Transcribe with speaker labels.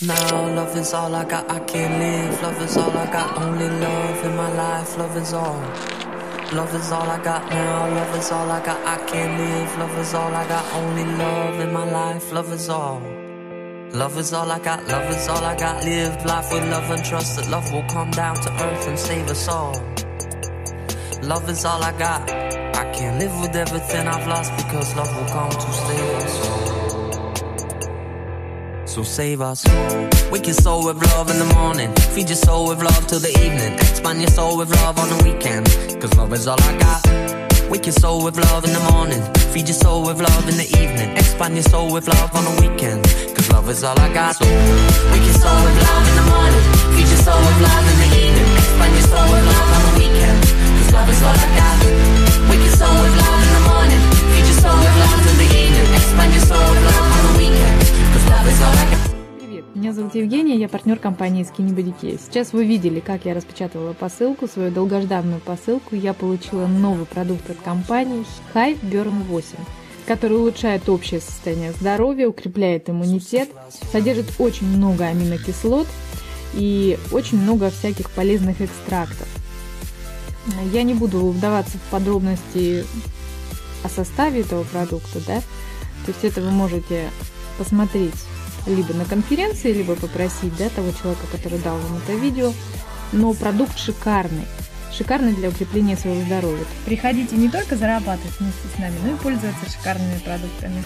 Speaker 1: Now love is all I got, I can't live. Love is all I got, only love in my life. Love is all. Love is all I got now. Love is all I got, I can't live. Love is all I got, only love in my life. Love is all. Love is all I got, love is all I got. Lived life with love and trust that love will come down to earth and save us all. Love is all I got. I can't live with everything I've lost because love will come to save us all. So save us. Wake your soul with love in the morning. Feed your soul with love till the evening. Expand your soul with love on the weekend. Cause love is all I got. Wake your soul with love in the morning. Feed your soul with love in the evening. Expand your soul with love on the weekend. Cause love is all I got. So wake your soul with love in the morning. Feed your soul with love in the evening. Expand your soul with love on the weekend. Cause love is all I got. Wake your soul with love in the morning. Feed your soul with love in the evening. Expand your soul with love on the weekend. Cause love is all I got.
Speaker 2: Меня зовут Евгения, я партнер компании Skinny Body Case. Сейчас вы видели, как я распечатывала посылку, свою долгожданную посылку. Я получила новый продукт от компании Hive Burn 8, который улучшает общее состояние здоровья, укрепляет иммунитет, содержит очень много аминокислот и очень много всяких полезных экстрактов. Я не буду вдаваться в подробности о составе этого продукта, да? То есть это вы можете посмотреть либо на конференции, либо попросить, да, того человека, который дал вам это видео. Но продукт шикарный. Шикарный для укрепления своего здоровья. Приходите не только зарабатывать вместе с нами, но и пользоваться шикарными продуктами.